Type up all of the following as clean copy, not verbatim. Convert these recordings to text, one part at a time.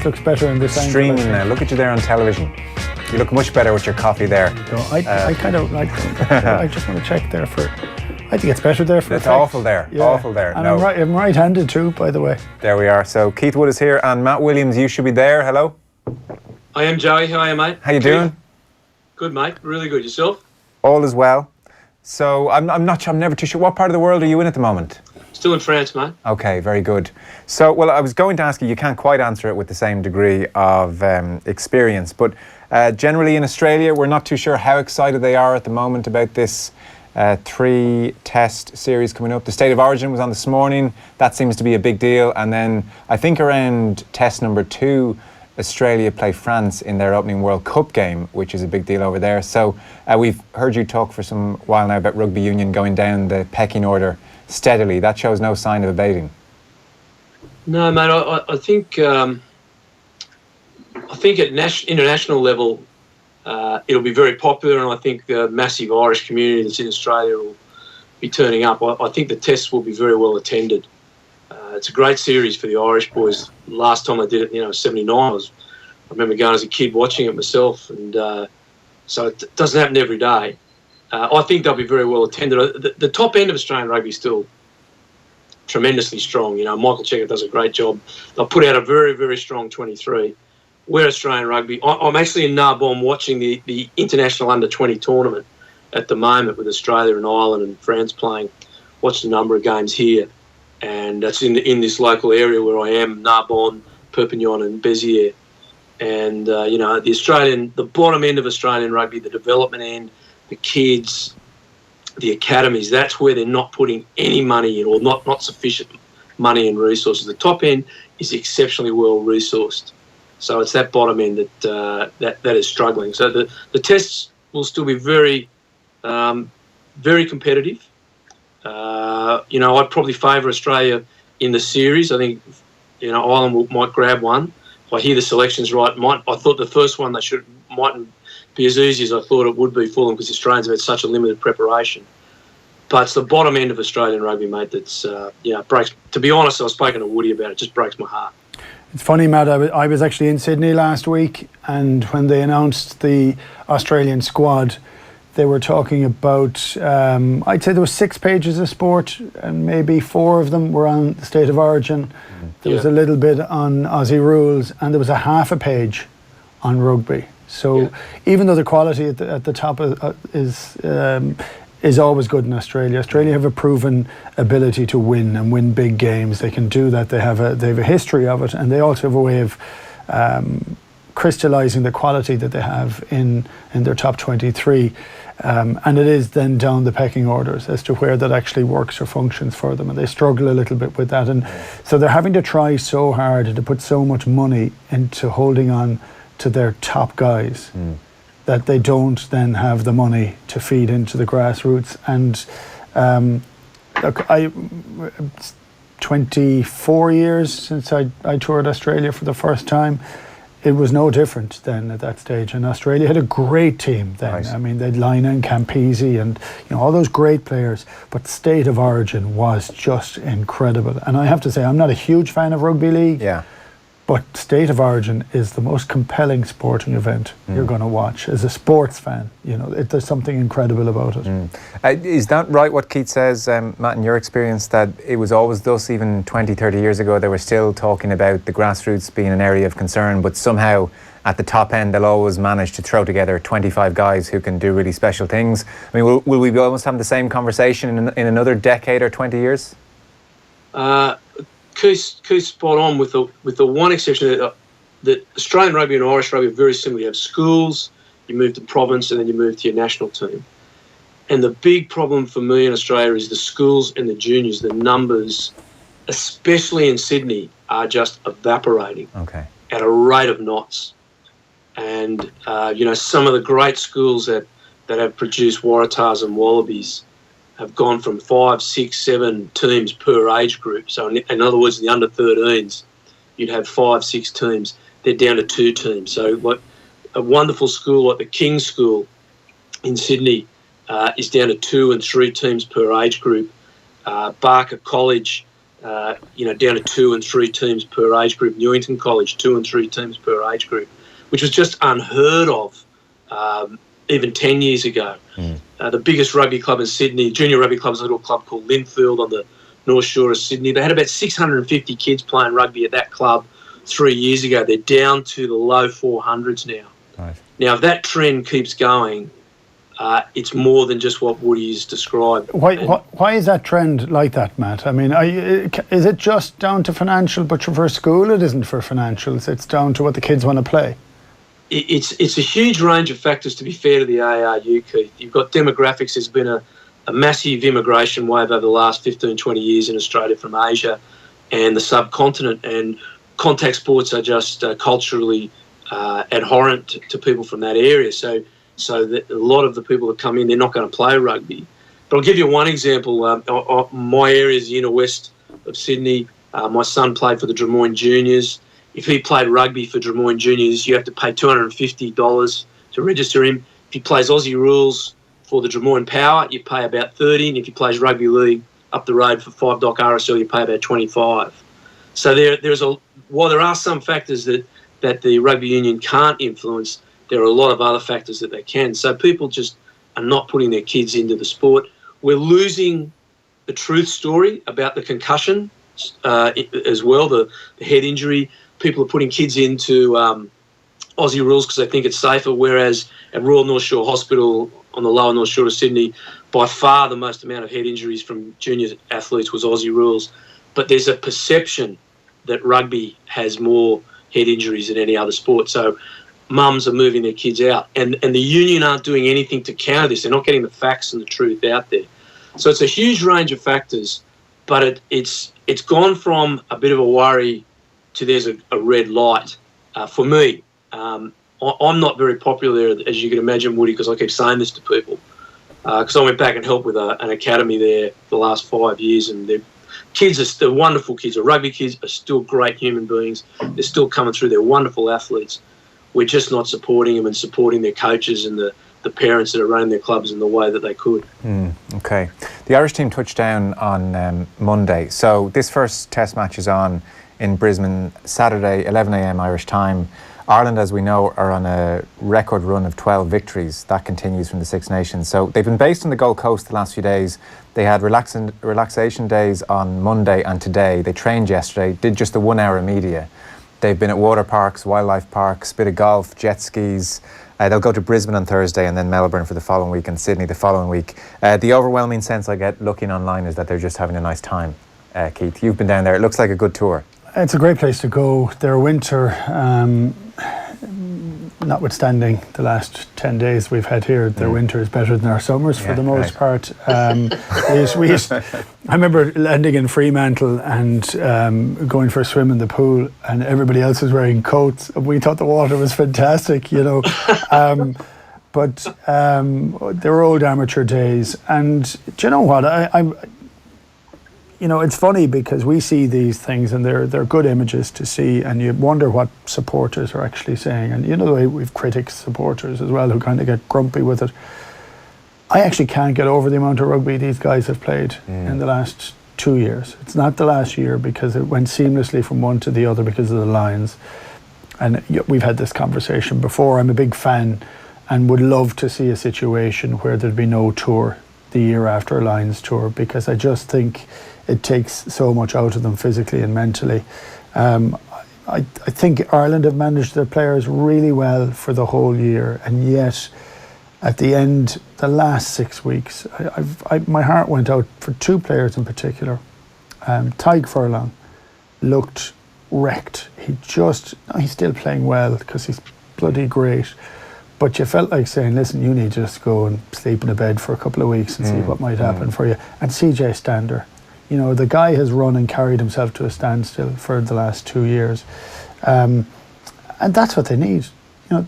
looks better in this angle. Streaming now. Look at you there on television. You look much better with your coffee there. No, I kind of like. I just want to check there for. I think it's better there for. It's awful there. Yeah. Awful there. And no. I'm right-handed too, by the way. There we are. So Keith Wood is here, and Matt Williams. You should be there. Hello. I am Joey. How are you, mate? How you doing? Good, mate. Really good. Yourself? All is well. So I'm not sure. I'm never too sure. What part of the world are you in at the moment? Still in France, mate. Okay, very good. So, well, I was going to ask you. You can't quite answer it with the same degree of experience, but generally in Australia, we're not too sure how excited they are at the moment about this 3-test series coming up. The State of Origin was on this morning. That seems to be a big deal. And then I think around test number 2, Australia play France in their opening World Cup game, which is a big deal over there. So we've heard you talk for some while now about rugby union going down the pecking order steadily. That shows no sign of abating. No, mate. I think at international level, it'll be very popular, and I think the massive Irish community that's in Australia will be turning up. I think the tests will be very well attended. It's a great series for the Irish boys. Last time I did it, 79, I remember going as a kid watching it myself, and so it doesn't happen every day. I think they'll be very well attended. The top end of Australian rugby is still tremendously strong. Michael Checker does a great job. They'll put out a very, very strong 23. We're Australian rugby. I'm actually in Narbonne watching the international under-20 tournament at the moment with Australia and Ireland and France playing. Watched a number of games here, and that's in this local area where I am, Narbonne, Perpignan and Béziers. And, the bottom end of Australian rugby, the development end, the kids, the academies, that's where they're not putting any money in, or not sufficient money and resources. The top end is exceptionally well resourced. So it's that bottom end that is struggling. So the tests will still be very, very competitive. I'd probably favour Australia in the series. I think, Ireland might grab one. If I hear the selections right, I thought the first one mightn't be as easy as I thought it would be for them, because the Australians have had such a limited preparation. But it's the bottom end of Australian rugby, mate, that's, breaks. To be honest, I was speaking to Woody about it. It just breaks my heart. It's funny, Matt, I was actually in Sydney last week, and when they announced the Australian squad, they were talking about, I'd say there was 6 pages of sport, and maybe 4 of them were on the State of Origin. There was a little bit on Aussie rules, and there was a half a page on rugby. So even though the quality at the top is always good in Australia, Australia have a proven ability to win and win big games. They can do that. They have a history of it, and they also have a way of crystallising the quality that they have in their top 23. And it is then down the pecking orders as to where that actually works or functions for them, and they struggle a little bit with that. And so they're having to try so hard to put so much money into holding on to their top guys that they don't then have the money to feed into the grassroots. And look, it's 24 years since I toured Australia for the first time. It was no different then at that stage, and Australia had a great team then. Nice. I mean, they'd Lina and Campese and all those great players, but State of Origin was just incredible. And I have to say, I'm not a huge fan of rugby league, but State of Origin is the most compelling sporting event you're going to watch as a sports fan. There's something incredible about it. Is that right, what Keith says, Matt, in your experience, that it was always thus, even 20, 30 years ago, they were still talking about the grassroots being an area of concern, but somehow at the top end they'll always manage to throw together 25 guys who can do really special things? I mean, will we be almost having the same conversation in another decade or 20 years? Keith's spot on, with the one exception that Australian rugby and Irish rugby are very similar. You have schools, you move to province, and then you move to your national team. And the big problem for me in Australia is the schools and the juniors. The numbers, especially in Sydney, are just evaporating at a rate of knots. And some of the great schools that have produced Waratahs and Wallabies have gone from 5, 6, 7 teams per age group. So in other words, the under-13s, you'd have 5, 6 teams. They're down to 2 teams. So like a wonderful school like the King's School in Sydney is down to 2 and 3 teams per age group. Barker College down to 2 and 3 teams per age group. Newington College, 2 and 3 teams per age group, which was just unheard of even 10 years ago. The biggest rugby club in Sydney, junior rugby club, is a little club called Linfield on the North Shore of Sydney. They had about 650 kids playing rugby at that club 3 years ago. They're down to the low 400s now. Right. Now, if that trend keeps going, it's more than just what Woody's described. Why is that trend like that, Matt? I mean, is it just down to financial, but for school it isn't for financials, it's down to what the kids want to play? It's a huge range of factors, to be fair to the ARU, Keith. You've got demographics. There's been a massive immigration wave over the last 15, 20 years in Australia from Asia and the subcontinent, and contact sports are just culturally abhorrent to people from that area. So that a lot of the people that come in, they're not going to play rugby. But I'll give you one example. My area is the inner west of Sydney. My son played for the Drummoyne Juniors. If he played rugby for Drummoyne Juniors, you have to pay $250 to register him. If he plays Aussie rules for the Drummoyne Power, you pay about $30, and if he plays rugby league up the road for 5 Dock RSL, you pay about $25. So while there are some factors that the rugby union can't influence, there are a lot of other factors that they can. So people just are not putting their kids into the sport. We're losing the truth story about the concussion as well, the head injury. People are putting kids into Aussie rules because they think it's safer, whereas at Royal North Shore Hospital on the lower North Shore of Sydney, by far the most amount of head injuries from junior athletes was Aussie rules. But there's a perception that rugby has more head injuries than any other sport. So mums are moving their kids out. And the union aren't doing anything to counter this. They're not getting the facts and the truth out there. So it's a huge range of factors, but it's gone from a bit of a worry to there's a red light. For me, I'm not very popular there, as you can imagine, Woody, because I keep saying this to people. Because I went back and helped with an academy there for the last 5 years, and they're wonderful kids. The rugby kids are still great human beings. They're still coming through. They're wonderful athletes. We're just not supporting them and supporting their coaches and the parents that are running their clubs in the way that they could. Okay. The Irish team touched down on Monday. So this first test match is on in Brisbane Saturday, 11 a.m. Irish time. Ireland, as we know, are on a record run of 12 victories. That continues from the Six Nations. So they've been based on the Gold Coast the last few days. They had relaxation days on Monday and today. They trained yesterday, did just the 1 hour media. They've been at water parks, wildlife parks, bit of golf, jet skis. They'll go to Brisbane on Thursday and then Melbourne for the following week and Sydney the following week. The overwhelming sense I get looking online is that they're just having a nice time. Keith, you've been down there. It looks like a good tour. It's a great place to go. Their winter, notwithstanding the last 10 days we've had here, their winter is better than our summers for the most part. I remember landing in Fremantle and going for a swim in the pool, and everybody else was wearing coats. We thought the water was fantastic, you know. But they were old amateur days. And do you know what? You know, it's funny because we see these things and they're good images to see, and you wonder what supporters are actually saying. And you know the way we've critics, supporters as well, who kind of get grumpy with it. I actually can't get over the amount of rugby these guys have played in the last 2 years. It's not the last year because it went seamlessly from one to the other because of the Lions. And we've had this conversation before. I'm a big fan and would love to see a situation where there'd be no tour the year after a Lions tour, because I just think it takes so much out of them physically and mentally. I think Ireland have managed their players really well for the whole year, and yet at the end, the last 6 weeks, my heart went out for two players in particular. Tyg Furlong looked wrecked. He's still playing well because he's bloody great, but you felt like saying, listen, you need to just go and sleep in a bed for a couple of weeks and see what might happen for you. And CJ Stander, you know, the guy has run and carried himself to a standstill for the last 2 years. And that's what they need. You know,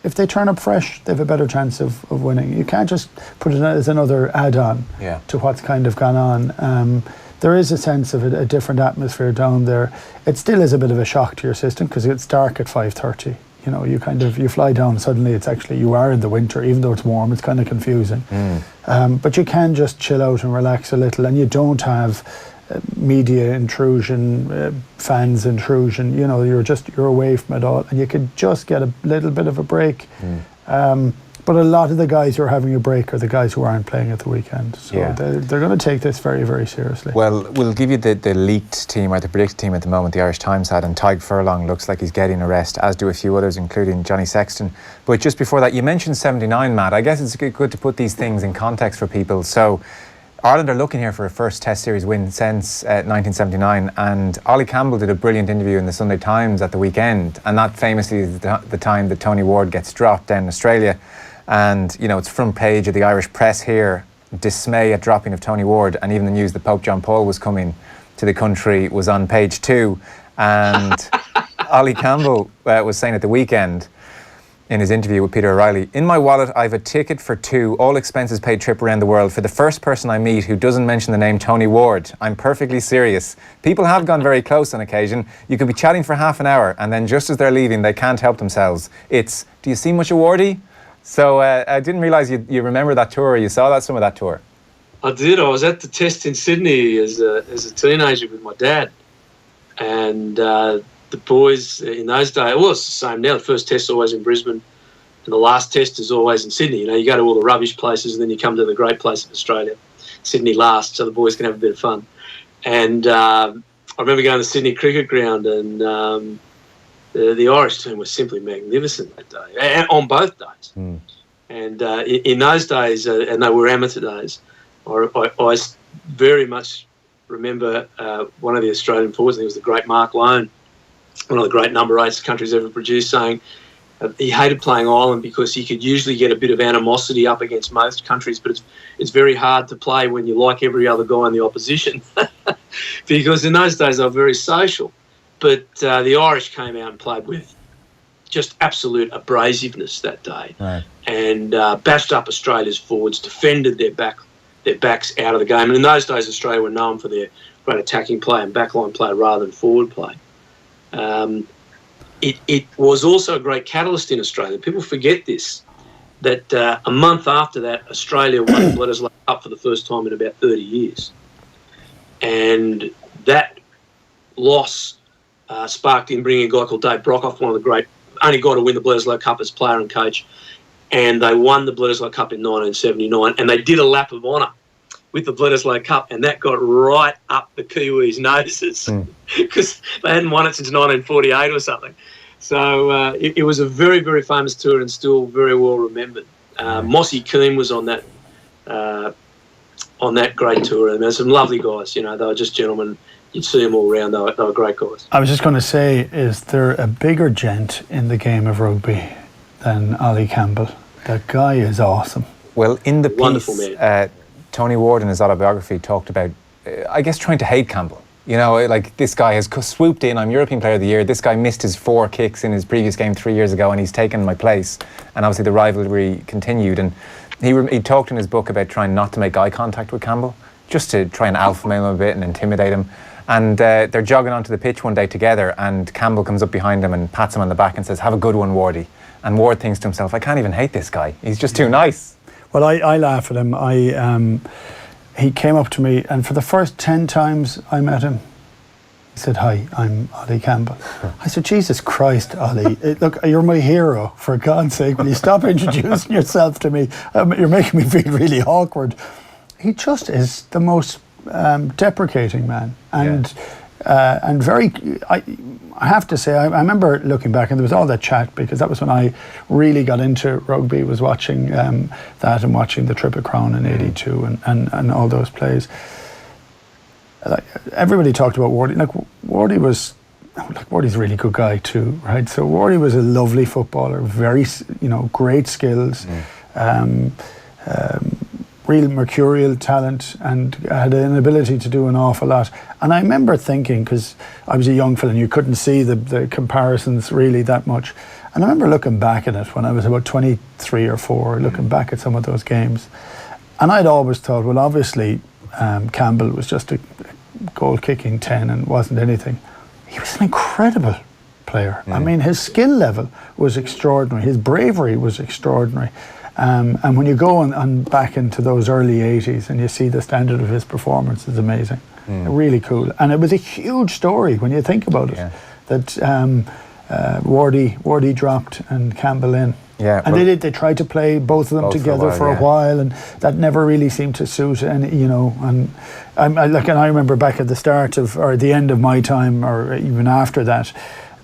if they turn up fresh, they have a better chance of winning. You can't just put it as another add-on to what's kind of gone on. There is a sense of a different atmosphere down there. It still is a bit of a shock to your system because it's dark at 5:30. You know, you fly down, suddenly you are in the winter, even though it's warm, it's kind of confusing. But you can just chill out and relax a little, and you don't have media intrusion, fans intrusion. You know, you're away from it all, and you could just get a little bit of a break. But a lot of the guys who are having a break are the guys who aren't playing at the weekend. So they're going to take this very, very seriously. Well, we'll give you the leaked team, or the predicted team at the moment, the Irish Times had, and Tadhg Furlong looks like he's getting a rest, as do a few others, including Johnny Sexton. But just before that, you mentioned 79, Matt. I guess it's good to put these things in context for people. So Ireland are looking here for a first Test Series win since 1979, and Ollie Campbell did a brilliant interview in the Sunday Times at the weekend, and that famously is the time that Tony Ward gets dropped down in Australia. And, you know, it's front page of the Irish press here, dismay at dropping of Tony Ward, and even the news that Pope John Paul was coming to the country was on page 2. And Ollie Campbell was saying at the weekend in his interview with Peter O'Reilly, "In my wallet, I've a ticket for 2, all expenses paid trip around the world for the first person I meet who doesn't mention the name Tony Ward. I'm perfectly serious. People have gone very close on occasion. You could be chatting for half an hour, and then just as they're leaving, they can't help themselves. It's, do you see much of Wardy?" So I didn't realise you remember that tour. You saw some of that tour. I did. I was at the Test in Sydney as a teenager with my dad, and the boys in those days. Well, it's the same now. The first Test's always in Brisbane, and the last Test is always in Sydney. You know, you go to all the rubbish places, and then you come to the great place of Australia. Sydney last, so the boys can have a bit of fun. And I remember going to the Sydney cricket ground, and the Irish team was simply magnificent that day, and on both days. And in those days, and they were amateur days, I very much remember one of the Australian forwards, I think it was the great Mark Lone, one of the great number 8s the country's ever produced, saying he hated playing Ireland because he could usually get a bit of animosity up against most countries, but it's very hard to play when you like every other guy in the opposition because in those days they were very social. But the Irish came out and played with just absolute abrasiveness that day, and bashed up Australia's forwards, defended their backs out of the game. And in those days, Australia were known for their great attacking play and backline play rather than forward play. It was also a great catalyst in Australia. People forget this, that a month after that, Australia won the Bledisloe Cup for the first time in about 30 years. And that loss sparked in bringing a guy called Dave Brockhoff, one of the great, only guy to win the Bledisloe Cup as player and coach. And they won the Bledisloe Cup in 1979, and they did a lap of honour with the Bledisloe Cup, and that got right up the Kiwis' noses because they hadn't won it since 1948 or something. So it was a very, very famous tour and still very well remembered. Mossy Keane was on that great tour, and there's some lovely guys. You know, they were just gentlemen. You'd see them all around. They were great guys. I was just going to say, is there a bigger gent in the game of rugby than Ollie Campbell? That guy is awesome. Well, in the piece, Tony Ward in his autobiography talked about, I guess, trying to hate Campbell. You know, like, this guy has swooped in, I'm European Player of the Year. This guy missed his 4 kicks in his previous game 3 years ago, and he's taken my place. And obviously the rivalry continued. And he talked in his book about trying not to make eye contact with Campbell, just to try and alpha male him a bit and intimidate him. And they're jogging onto the pitch one day together, and Campbell comes up behind him and pats him on the back and says, "Have a good one, Wardy." And Ward thinks to himself, I can't even hate this guy. He's just too nice. Well, I laugh at him. He came up to me, and for the first 10 times I met him, he said, "Hi, I'm Ollie Campbell." I said, "Jesus Christ, Ollie, look, you're my hero. For God's sake, will you stop introducing yourself to me? You're making me feel really awkward." He just is the most deprecating man, and very. I have to say, I remember looking back, and there was all that chat because that was when I really got into rugby. Was watching that and watching the Triple Crown in '82 and all those plays. Everybody talked about Wardy. Wardy's a really good guy too, right? So Wardy was a lovely footballer, very, great skills. Real mercurial talent, and had an ability to do an awful lot. And I remember thinking, because I was a young fella and you couldn't see the comparisons really that much, and I remember looking back at it when I was about 23 or 4, looking back at some of those games, and I'd always thought, well, obviously Campbell was just a goal-kicking 10 and wasn't anything. He was an incredible player. I mean, his skill level was extraordinary, his bravery was extraordinary. And when you go on back into those early 80s and you see the standard of his performance is amazing. Really cool. And it was a huge story when you think about it, that Wardy dropped and Campbell in. Yeah, and they tried to play both of them together for a while, and that never really seemed to suit any, you know. And I remember back at the start of, or at the end of my time, or even after that,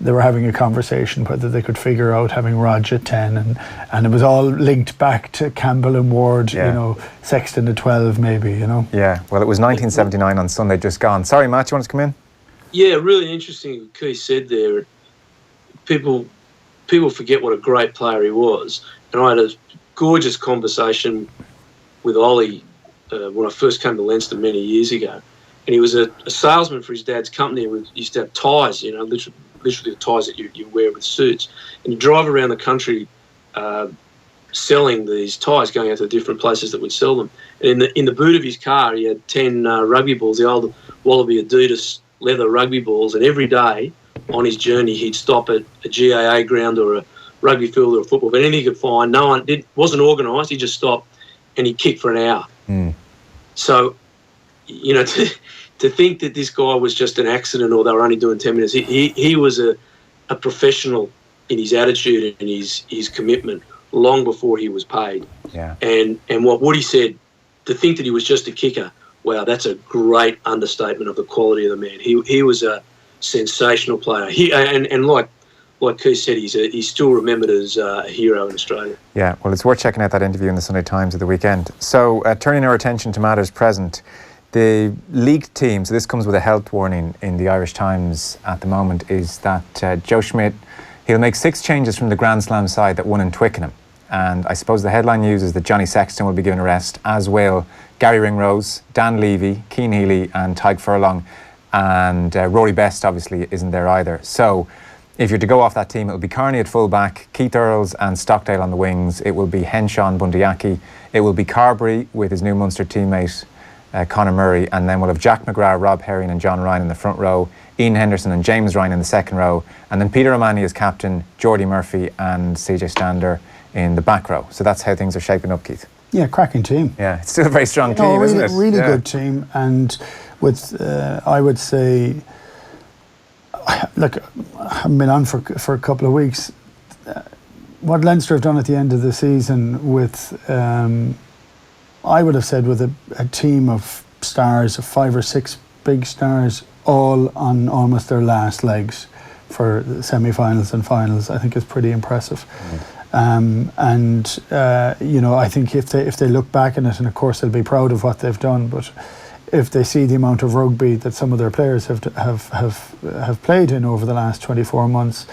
they were having a conversation whether they could figure out having Rog at 10, and it was all linked back to Campbell and Ward, you know, Sexton at 12 maybe, you know. Yeah, well, it was 1979 on Sunday just gone. Sorry, Matt, you want to come in? Yeah, really interesting what Keith said there. People forget what a great player he was. And I had a gorgeous conversation with Ollie when I first came to Leinster many years ago. And he was a salesman for his dad's company. He used to have ties, you know, literally the ties that you wear with suits. And he'd drive around the country selling these ties, going out to different places that would sell them. And in the boot of his car, he had 10 rugby balls, the old Wallaby Adidas leather rugby balls. And every day on his journey, he'd stop at a GAA ground or a rugby field or a football, but anything he could find. No one wasn't organised. He just stopped and he'd kick for an hour. So, you know, to think that this guy was just an accident or they were only doing 10 minutes, he was a professional in his attitude and his commitment long before he was paid. Yeah. And what Woody said, to think that he was just a kicker, wow, that's a great understatement of the quality of the man. He was a sensational player. And like Keith said, he's still remembered as a hero in Australia. Yeah, well, it's worth checking out that interview in the Sunday Times at the weekend. So, turning our attention to matters present, the league team, so this comes with a health warning in the Irish Times at the moment, is that Joe Schmidt, he'll make 6 changes from the Grand Slam side that won in Twickenham. And I suppose the headline news is that Johnny Sexton will be given a rest, as will Gary Ringrose, Dan Levy, Cian Healy and Tyke Furlong. And Rory Best obviously isn't there either. So if you're to go off that team, it'll be Carney at full-back, Keith Earls and Stockdale on the wings. It will be Henshaw, Bundyaki. It will be Carberry with his new Munster teammate Conor Murray. And then we'll have Jack McGrath, Rob Herring and John Ryan in the front row, Ian Henderson and James Ryan in the second row. And then Peter O'Mahony as captain, Geordie Murphy and CJ Stander in the back row. So that's how things are shaping up, Keith. Yeah, cracking team. Yeah, it's still a very strong team, isn't it? Really good team. And with, I would say, look, I haven't been on for a couple of weeks. What Leinster have done at the end of the season with, I would have said with a team of stars, of 5 or 6 big stars, all on almost their last legs for the semi-finals and finals, I think is pretty impressive. You know, I think if they look back on it, and of course they'll be proud of what they've done, but if they see the amount of rugby that some of their players have played in over the last 24 months,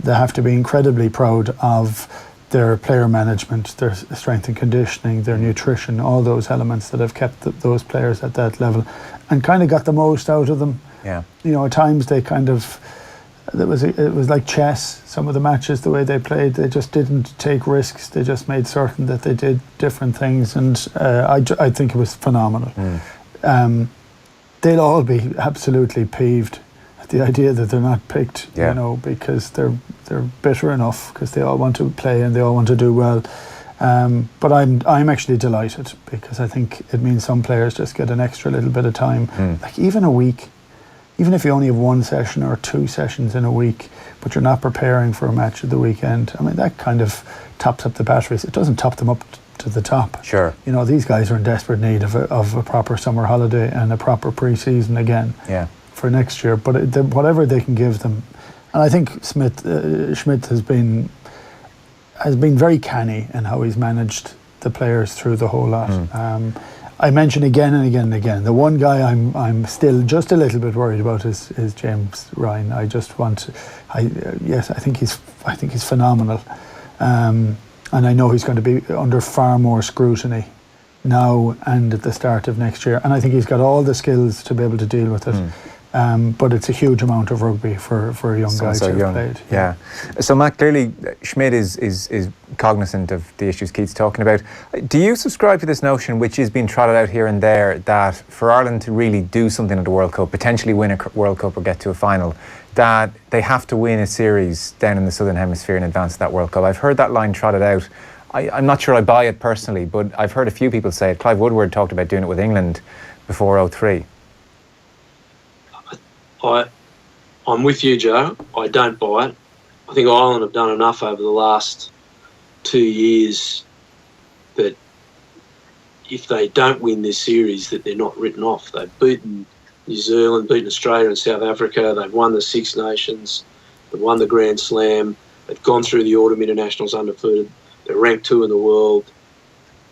they have to be incredibly proud of their player management, their strength and conditioning, their nutrition, all those elements that have kept those players at that level and kind of got the most out of them. Yeah. You know, at times they kind of, it was like chess, some of the matches, the way they played, they just didn't take risks, they just made certain that they did different things, and I think it was phenomenal. They'll all be absolutely peeved at the idea that they're not picked, you know, because they're bitter enough, because they all want to play and they all want to do well. But I'm actually delighted, because I think it means some players just get an extra little bit of time, like even a week. Even if you only have 1 session or 2 sessions in a week, but you're not preparing for a match at the weekend, I mean, that kind of tops up the batteries. It doesn't top them up to the top. Sure. You know, these guys are in desperate need of a proper summer holiday and a proper pre-season again for next year. But whatever they can give them, and I think Schmidt has been very canny in how he's managed the players through the whole lot. I mention again and again and again, the one guy I'm still just a little bit worried about is James Ryan. I think he's phenomenal, and I know he's going to be under far more scrutiny now and at the start of next year. And I think he's got all the skills to be able to deal with it. But it's a huge amount of rugby for a young guy to have played. Yeah. So Matt, clearly Schmidt is cognizant of the issues Keith's talking about. Do you subscribe to this notion, which is being trotted out here and there, that for Ireland to really do something at the World Cup, potentially win a World Cup or get to a final, that they have to win a series down in the Southern Hemisphere in advance of that World Cup? I've heard that line trotted out. I'm not sure I buy it personally, but I've heard a few people say it. Clive Woodward talked about doing it with England before '03. I'm with you, Joe. I don't buy it. I think Ireland have done enough over the last 2 years that if they don't win this series, that they're not written off. They've beaten New Zealand, beaten Australia and South Africa. They've won the Six Nations. They've won the Grand Slam. They've gone through the Autumn Internationals undefeated. They're ranked 2 in the world.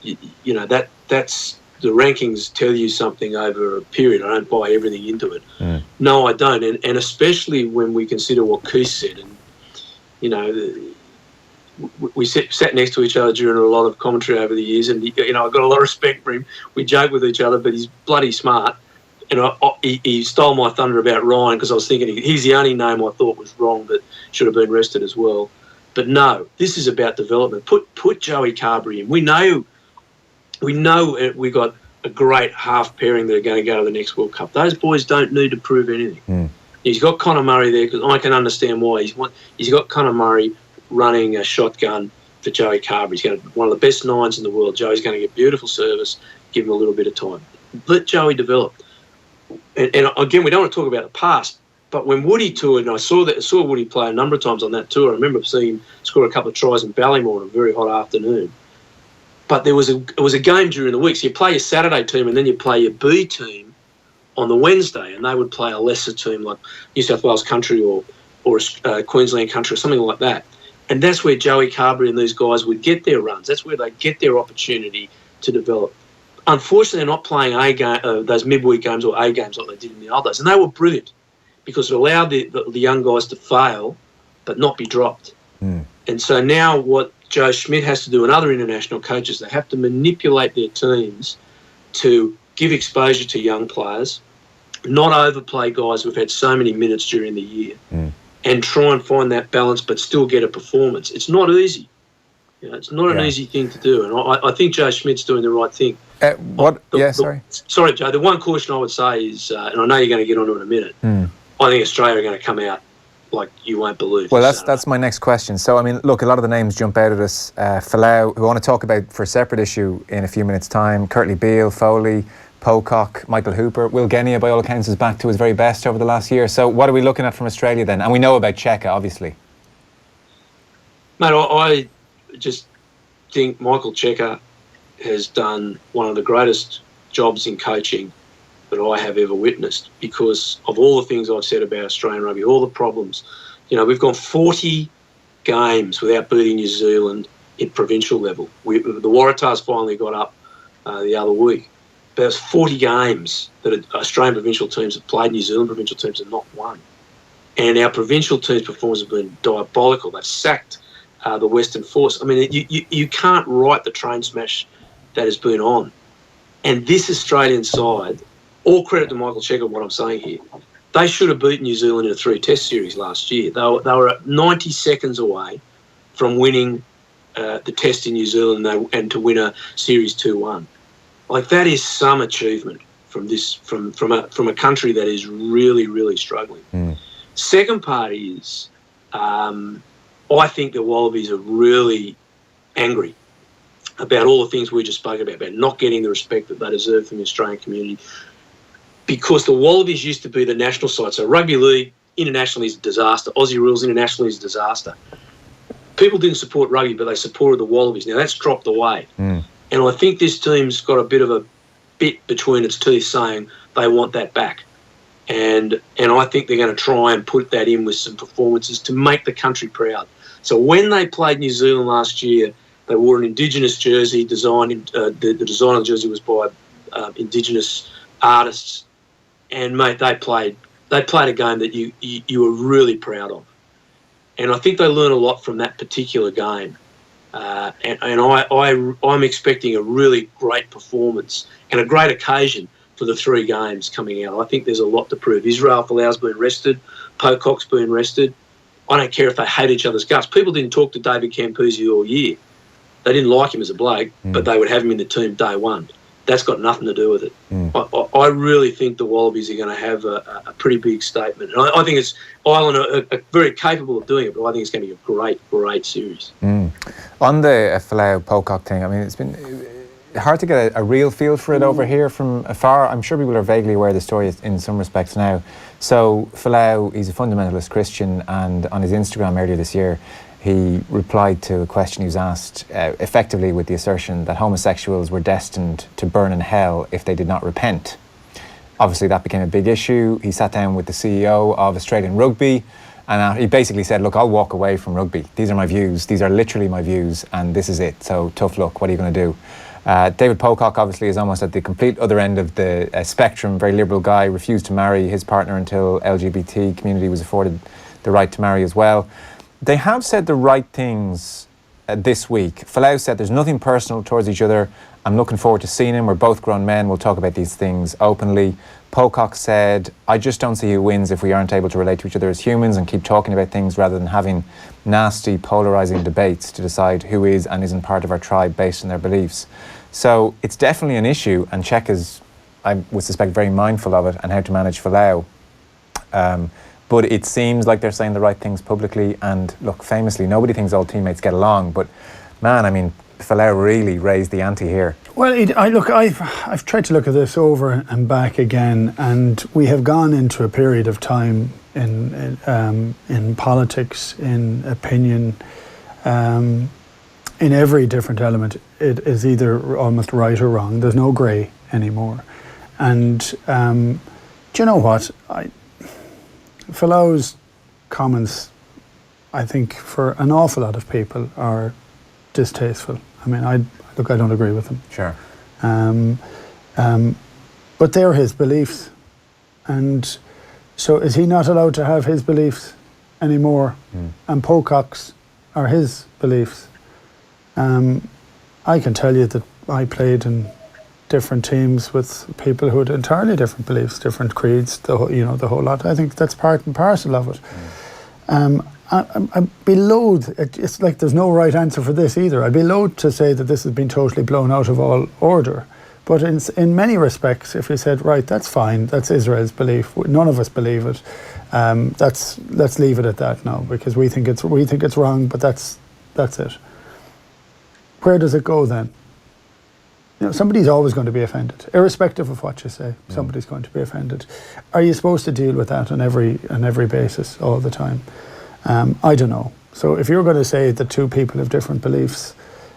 You know, that's the rankings tell you something over a period. I don't buy everything into it. No, I don't. And especially when we consider what Keith said. And, you know, we sat next to each other during a lot of commentary over the years, and, you know, I've got a lot of respect for him. We joke with each other, but he's bloody smart. And he stole my thunder about Ryan, because I was thinking he's the only name I thought was wrong but should have been rested as well. But no, this is about development. Put Joey Carberry in. We know we got a great half pairing that are going to go to the next World Cup. Those boys don't need to prove anything. He's got Conor Murray there, because I can understand why. He's got Conor Murray running a shotgun for Joey Carberry. He's going to one of the best nines in the world. Joey's going to get beautiful service. Give him a little bit of time. Let Joey develop. And again, we don't want to talk about the past, but when Woody toured, and I saw Woody play a number of times on that tour. I remember seeing him score a couple of tries in Ballymore on a very hot afternoon. But it was a game during the week. So you play your Saturday team, and then you play your B team on the Wednesday, and they would play a lesser team like New South Wales Country or Queensland Country or something like that. And that's where Joey Carberry and these guys would get their runs. That's where they get their opportunity to develop. Unfortunately, they're not playing those midweek games or A games like they did in the old days. And they were brilliant because it allowed the young guys to fail but not be dropped. And so now what Joe Schmidt has to do, and other international coaches, they have to manipulate their teams to give exposure to young players, not overplay guys who've had so many minutes during the year, and try and find that balance but still get a performance. It's not easy. You know, it's not an easy thing to do. And I think Joe Schmidt's doing the right thing. Sorry, Joe. The one caution I would say is, and I know you're going to get onto it in a minute, I think Australia are going to come out like you won't believe. Well, that's my next question. So, I mean, look, a lot of the names jump out at us. Folau, who I want to talk about for a separate issue in a few minutes' time. Curtly Beale, Foley, Pocock, Michael Hooper. Will Genia, by all accounts, is back to his very best over the last year. So what are we looking at from Australia then? And we know about Cheika, obviously. Mate, I just think Michael Cheika has done one of the greatest jobs in coaching that I have ever witnessed, because of all the things I've said about Australian rugby, all the problems. You know, we've gone 40 games without beating New Zealand at provincial level. The Waratahs finally got up the other week. There's 40 games that Australian provincial teams have played, New Zealand provincial teams have not won. And our provincial teams' performance have been diabolical. They've sacked the Western Force. I mean, you can't write the train smash that has been on. And this Australian side, all credit to Michael Cheika, what I'm saying here, they should have beaten New Zealand in a 3-test series last year. They were at 90 seconds away from winning the test in New Zealand and to win a series 2-1. Like, that is some achievement from a country that is really, really struggling. Second part is, I think the Wallabies are really angry about all the things we just spoke about not getting the respect that they deserve from the Australian community, because the Wallabies used to be the national side. So rugby league internationally is a disaster. Aussie rules internationally is a disaster. People didn't support rugby, but they supported the Wallabies. Now, that's dropped away. And I think this team's got a bit of a bit between its teeth saying they want that back. And I think they're going to try and put that in with some performances to make the country proud. So when they played New Zealand last year, they wore an Indigenous jersey designed. The design of the jersey was by Indigenous artists, and mate, they played a game that you were really proud of. And I think they learned a lot from that particular game. And I'm expecting a really great performance and a great occasion for the 3 games coming out. I think there's a lot to prove. Israel Folau's been rested. Pocock's been rested. I don't care if they hate each other's guts. People didn't talk to David Campuzzi all year. They didn't like him as a bloke, but they would have him in the team day one. That's got nothing to do with it. I really think the Wallabies are going to have a pretty big statement. And I think Ireland are very capable of doing it, but I think it's going to be a great, great series. On the Folau Pocock thing, I mean, hard to get a real feel for it over here from afar. I'm sure people are vaguely aware of the story in some respects now. So Folau, he's a fundamentalist Christian, and on his Instagram earlier this year, he replied to a question he was asked, effectively with the assertion that homosexuals were destined to burn in hell if they did not repent. Obviously, that became a big issue. He sat down with the CEO of Australian Rugby, and he basically said, look, I'll walk away from rugby. These are my views. These are literally my views, and this is it. So tough luck. What are you going to do? David Pocock obviously is almost at the complete other end of the spectrum, very liberal guy, refused to marry his partner until LGBT community was afforded the right to marry as well. They have said the right things this week. Folau said there's nothing personal towards each other. I'm looking forward to seeing him. We're both grown men. We'll talk about these things openly. Pocock said, I just don't see who wins if we aren't able to relate to each other as humans and keep talking about things rather than having nasty, polarising debates to decide who is and isn't part of our tribe based on their beliefs. So it's definitely an issue, and Czech is, I would suspect, very mindful of it and how to manage Folau. But it seems like they're saying the right things publicly, and look, famously, nobody thinks old teammates get along, but man, I mean, Folau really raised the ante here. Well, I've tried to look at this over and back again, and we have gone into a period of time in politics, in opinion, in every different element. It is either almost right or wrong. There's no grey anymore. And do you know what? Folau's comments, I think, for an awful lot of people are distasteful. I mean, I don't agree with them. Sure. But they're his beliefs. And so is he not allowed to have his beliefs anymore? And Pocock's are his beliefs. I can tell you that I played in different teams with people who had entirely different beliefs, different creeds, the whole lot. I think that's part and parcel of it. I'd be loath, it's like there's no right answer for this either. I'd be loath to say that this has been totally blown out of all order. But in many respects, if you said, right, that's fine, that's Israel's belief, none of us believe it, let's leave it at that now, because we think it's wrong, but that's it. Where does it go then? You know, somebody's always going to be offended, irrespective of what you say. Somebody's going to be offended. Are you supposed to deal with that on every basis all the time? I don't know. So if you're going to say that two people have different beliefs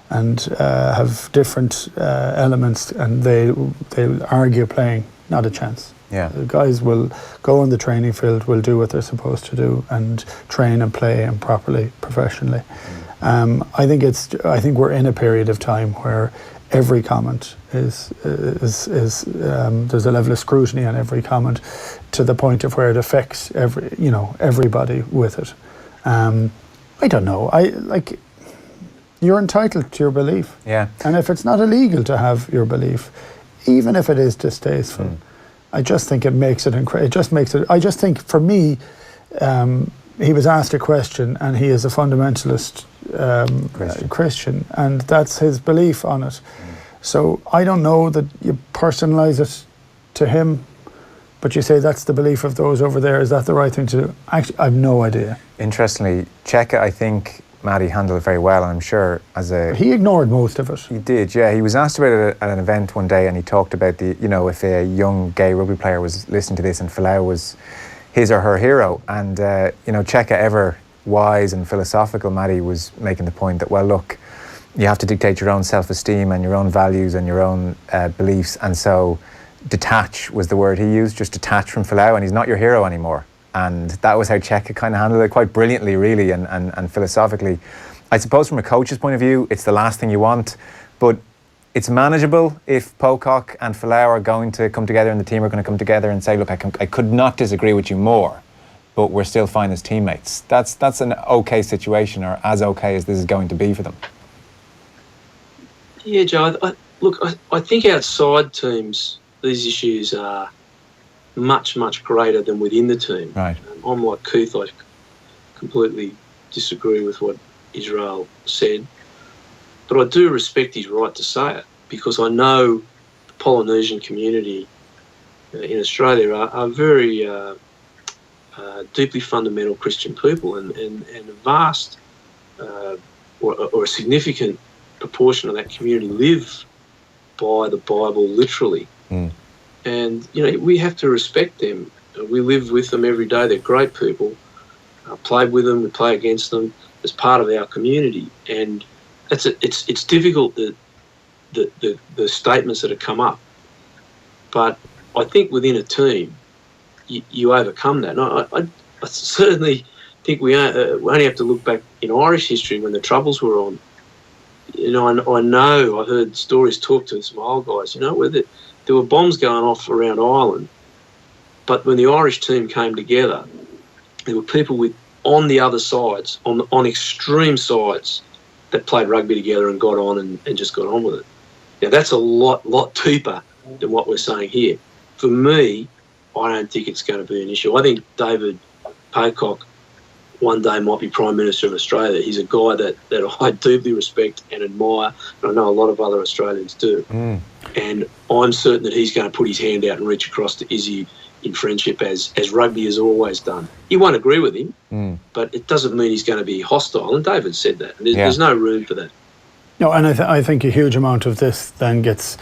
and have different elements, and they'll argue playing, not a chance. Yeah. The guys will go on the training field, will do what they're supposed to do, and train and play and properly, professionally. I think we're in a period of time where every comment is there's a level of scrutiny on every comment, to the point of where it affects everybody with it. I don't know. You're entitled to your belief. Yeah. And if it's not illegal to have your belief, even if it is distasteful, I just think it makes it I just think, for me, he was asked a question, and he is a fundamentalist Christian, and that's his belief on it. So I don't know that you personalise it to him, but you say that's the belief of those over there. Is that the right thing to do? Actually, I have no idea. Interestingly, Cheka, I think Matty handled it very well, and I'm sure he ignored most of it. He did, yeah. He was asked about it at an event one day, and he talked about if a young gay rugby player was listening to this and Folau was his or her hero, and Cheka, ever wise and philosophical, Matty was making the point that, well, look, you have to dictate your own self-esteem and your own values and your own beliefs, and so detach was the word he used, just detach from Folau, and he's not your hero anymore. And that was how Cheka kind of handled it, quite brilliantly, really, and philosophically. I suppose from a coach's point of view, it's the last thing you want, but it's manageable if Pocock and Folau are going to come together and the team are going to come together and say, look, I could not disagree with you more, but we're still fine as teammates. That's an okay situation, or as okay as this is going to be for them. Yeah, Joe, I think outside teams, these issues are much, much greater than within the team. Right. I'm like Keith, I completely disagree with what Israel said, but I do respect his right to say it, because I know the Polynesian community in Australia are very deeply fundamental Christian people, and a vast or a significant proportion of that community live by the Bible literally. And, we have to respect them. We live with them every day. They're great people. Played with them, we play against them as part of our community. And it's difficult, the statements that have come up. But I think within a team, you overcome that. And I certainly think we only have to look back in Irish history when the Troubles were on. I heard stories talk to some old guys, where there were bombs going off around Ireland. But when the Irish team came together, there were people on the other sides, on extreme sides, that played rugby together and got on and just got on with it. Now, that's a lot deeper than what we're saying here. For me, I don't think it's going to be an issue. I think David Paycock one day might be Prime Minister of Australia. He's a guy that I deeply respect and admire, and I know a lot of other Australians do. And I'm certain that he's going to put his hand out and reach across to Izzy in friendship, as rugby has always done. You won't agree with him, but it doesn't mean he's going to be hostile, and David said that. And there's no room for that. No, and I think a huge amount of this then gets,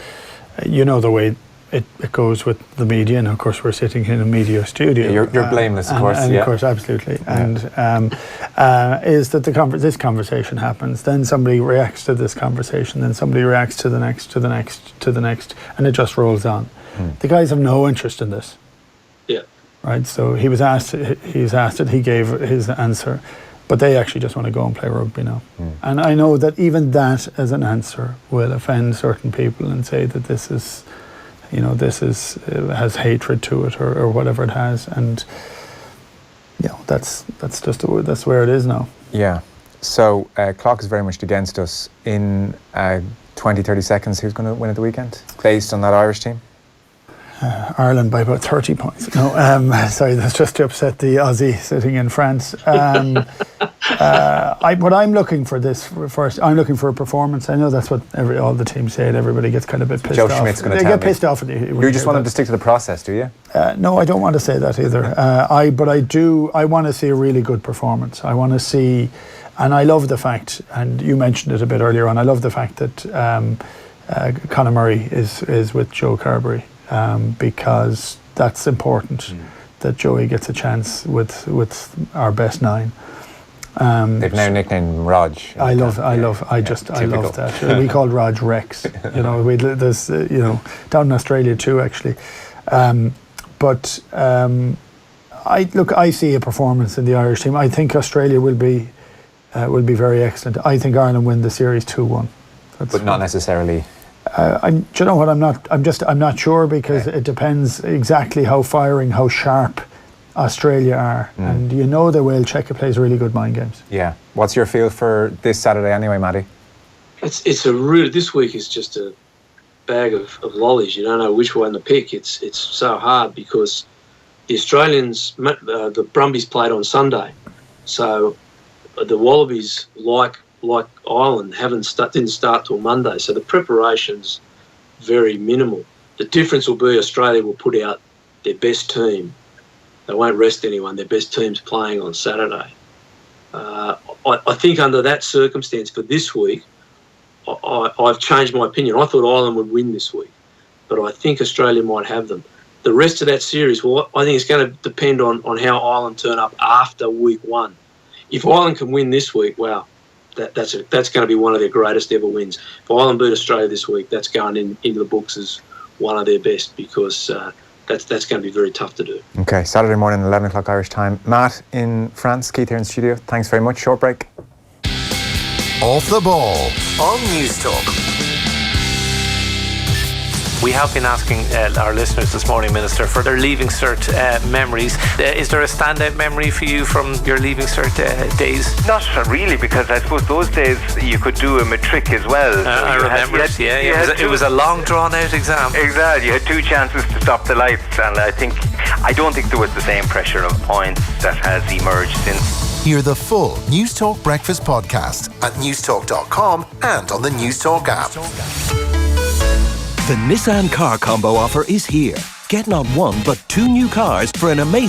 the way it goes with the media, and of course we're sitting in a media studio. You're blameless, of course. And of course, absolutely. And is that this conversation happens, then somebody reacts to this conversation, then somebody reacts to the next, to the next, to the next, and it just rolls on. The guys have no interest in this. Yeah. Right. So he was asked it. He gave his answer, but they actually just want to go and play rugby now. And I know that even that as an answer will offend certain people and say that this is. Has hatred to it or whatever it has, and that's just where it is now. Yeah. So clock is very much against us. In 20-30 seconds, who's going to win at the weekend, based on that Irish team? Ireland by about 30 points. No, sorry, that's just to upset the Aussie sitting in France. What I'm looking for first, I'm looking for a performance. I know that's what all the teams say, and everybody gets kind of a bit pissed off. Joe Schmidt's going to tell me. They get pissed off when you just want them to stick to the process, do you? No, I don't want to say that either. But I do. I want to see a really good performance. I want to see, and I love the fact, and you mentioned it a bit earlier on, I love the fact that Conor Murray is with Joe Carberry. Because that's important, that Joey gets a chance with our best nine. They've now nicknamed Rog. I love that. We called Rog Rex. There's down in Australia too, actually. I see a performance in the Irish team. I think Australia will be very excellent. I think Ireland win the series 2-1. But not necessarily. Do you know what? I'm not sure, because it depends exactly how sharp Australia are, and they will. Czechia plays really good mind games. Yeah. What's your feel for this Saturday anyway, Matty? This week is just a bag of lollies. You don't know which one to pick. It's so hard because the Australians, the Brumbies played on Sunday, so the Wallabies like Ireland didn't start till Monday, so the preparation's very minimal. The difference will be Australia will put out their best team. They won't rest anyone. Their best team's playing on Saturday. I think under that circumstance for this week, I've changed my opinion. I thought Ireland would win this week, but I think Australia might have them. The rest of that series, I think it's going to depend on how Ireland turn up after week one. If Ireland can win this week, wow. That's going to be one of their greatest ever wins. If Ireland beat Australia this week, that's going into the books as one of their best, because that's going to be very tough to do. Okay, Saturday morning, 11 o'clock Irish time. Matt in France, Keith here in the studio. Thanks very much. Short break. Off the ball on News Talk. We have been asking our listeners this morning, Minister, for their Leaving Cert memories. Is there a standout memory for you from your Leaving Cert days? Not really, because I suppose those days you could do a matric as well. I remember it, It was a long, drawn-out exam. Exactly. You had 2 chances to stop the lights, and I don't think there was the same pressure of points that has emerged since. Hear the full News Talk Breakfast podcast at newstalk.com and on the News Talk app. The Nissan Car Combo offer is here. Get not one, but 2 new cars for an amazing